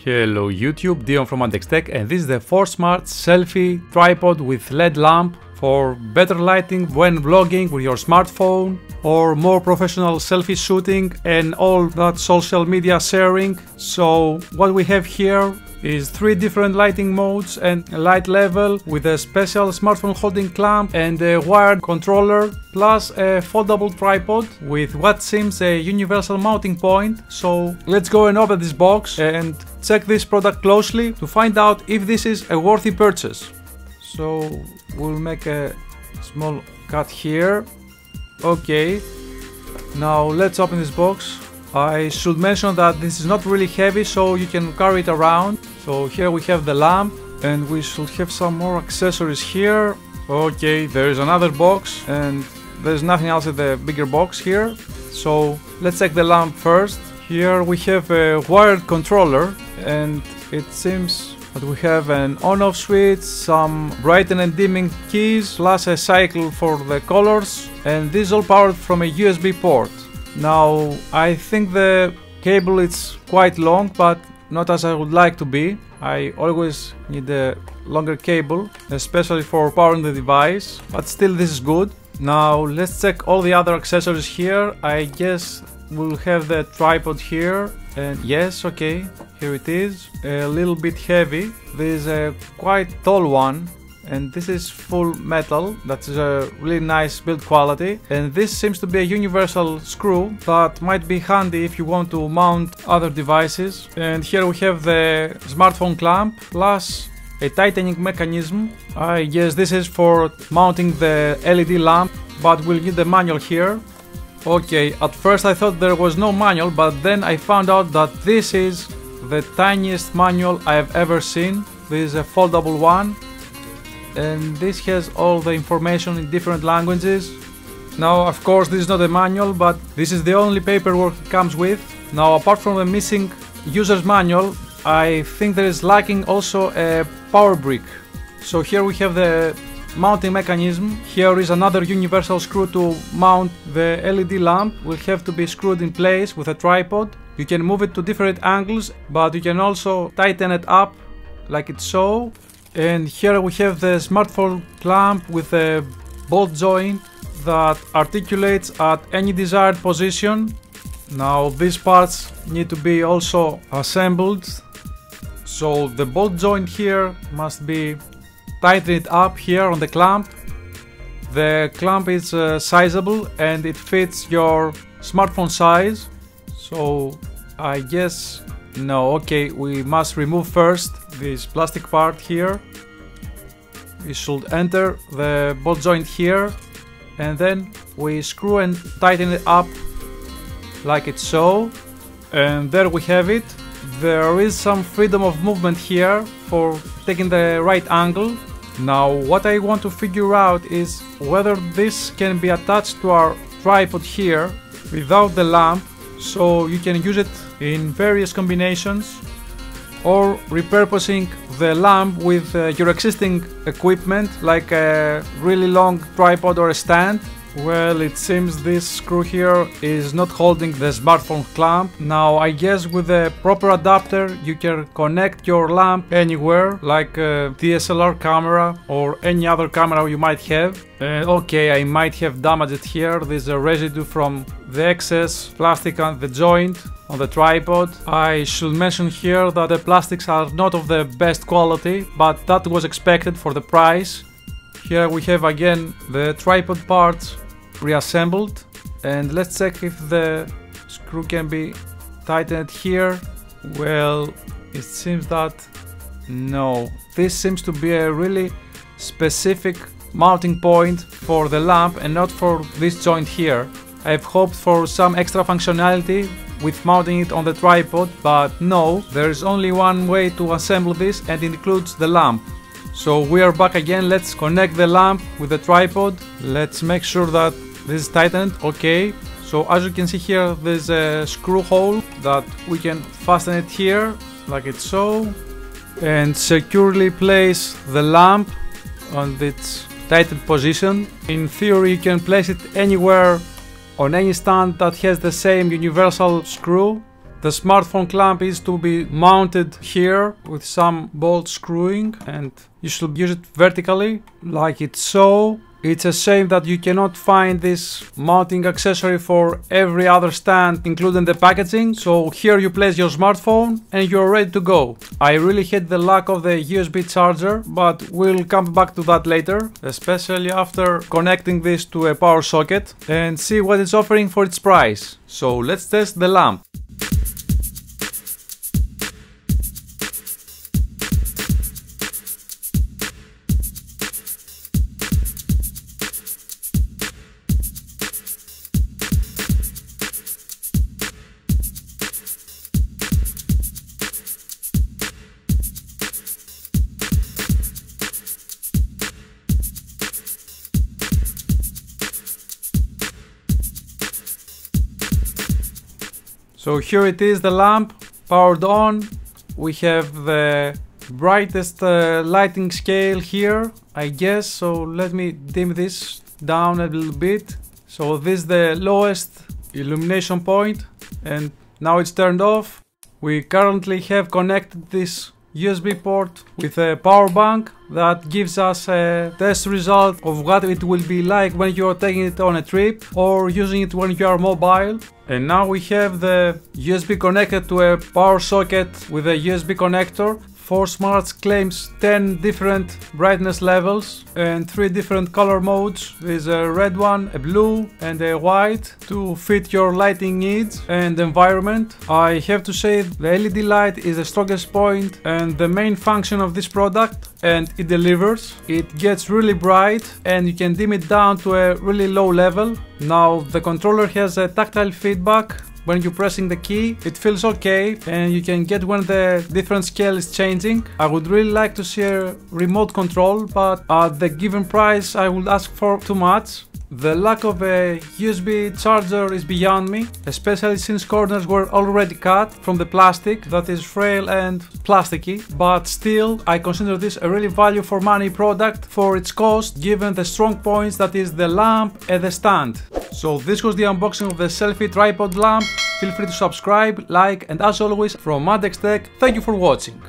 Hello YouTube, Dion from Tech, and this is the 4smarts Selfie tripod with LED lamp for better lighting when vlogging with your smartphone or more professional selfie shooting and all that social media sharing. So what we have here is 3 different lighting modes and a light level with a special smartphone holding clamp and a wired controller, plus a foldable tripod with what seems a universal mounting point. So let's go and open this box and check this product closely to find out if this is a worthy purchase. So we'll make a small cut here. Okay, now let's open this box. I should mention that this is not really heavy, so you can carry it around. So here we have the lamp, and we should have some more accessories here. Okay, there is another box, and there's nothing else in the bigger box here. So let's check the lamp first. Here we have a wired controller, and it seems that we have an on-off switch, some brighten and dimming keys, plus a cycle for the colors, and this is all powered from a USB port. Now I think the cable is quite long, but not as I would like to be. I always need a longer cable, especially for powering the device, but still this is good. Now let's check all the other accessories here. I guess we'll have the tripod here, and yes, okay, here it is. A little bit heavy. This is a quite tall one, and this is full metal. That's a really nice build quality, and this seems to be a universal screw that might be handy if you want to mount other devices. And here we have the smartphone clamp plus a tightening mechanism. I guess this is for mounting the LED lamp, but we'll need the manual here. Okay, at first I thought there was no manual, but then I found out that this is the tiniest manual I've ever seen. This is a foldable one, and this has all the information in different languages. Now of course this is not a manual, but this is the only paperwork it comes with. Now apart from the missing user's manual, I think there is lacking also a power brick. So here we have the mounting mechanism. Here is another universal screw to mount the LED lamp. Will have to be screwed in place with a tripod. You can move it to different angles, but you can also tighten it up like it's so. And here we have the smartphone clamp with a bolt joint that articulates at any desired position. Now these parts need to be also assembled. So the bolt joint here must be tightened up here on the clamp. The clamp is sizable and it fits your smartphone size. So I guess no, okay, we must remove first this plastic part here. We should enter the bolt joint here, and then we screw and tighten it up like it's so. And there we have it. There is some freedom of movement here for taking the right angle. Now what I want to figure out is whether this can be attached to our tripod here without the lamp, so you can use it in various combinations, or repurposing the lamp with your existing equipment like a really long tripod or a stand. Well, it seems this screw here is not holding the smartphone clamp. Now I guess with a proper adapter you can connect your lamp anywhere, like a DSLR camera or any other camera you might have. Okay, I might have damaged it here. There's a residue from the excess plastic on the joint on the tripod. I should mention here that the plastics are not of the best quality, but that was expected for the price. Here we have again the tripod parts reassembled, and let's check if the screw can be tightened here. Well, it seems that no. This seems to be a really specific mounting point for the lamp and not for this joint here. I've hoped for some extra functionality with mounting it on the tripod, but no, there is only one way to assemble this, and it includes the lamp. So we are back again. Let's connect the lamp with the tripod. Let's make sure that this is tightened. Okay, so as you can see here, there's a screw hole that we can fasten it here like it's so, and securely place the lamp on its tightened position. In theory you can place it anywhere on any stand that has the same universal screw. The smartphone clamp is to be mounted here with some bolt screwing, and you should use it vertically like it's so. It's a shame that you cannot find this mounting accessory for every other stand, including the packaging. So here you place your smartphone and you're ready to go. I really hate the lack of the USB charger, but we'll come back to that later, especially after connecting this to a power socket and see what it's offering for its price. So let's test the lamp. So here it is, the lamp powered on. We have the brightest lighting scale here, I guess. So let me dim this down a little bit. So this is the lowest illumination point, and now it's turned off. We currently have connected this USB port with a power bank that gives us a test result of what it will be like when you're taking it on a trip or using it when you are mobile. And now we have the USB connected to a power socket with a USB connector. 4smarts claims 10 different brightness levels and 3 different color modes. There's a red one, a blue and a white to fit your lighting needs and environment. I have to say the LED light is the strongest point and the main function of this product, and it delivers. It gets really bright and you can dim it down to a really low level. Now the controller has a tactile feedback. When you're pressing the key, it feels okay and you can get when the different scale is changing. I would really like to see a remote control, but at the given price I would ask for too much. The lack of a USB charger is beyond me, especially since corners were already cut from the plastic that is frail and plasticky, but still I consider this a really value for money product for its cost, given the strong points that is the lamp and the stand. So this was the unboxing of the Selfie tripod lamp. Feel free to subscribe, like, and as always, from M.A.D Tech, thank you for watching.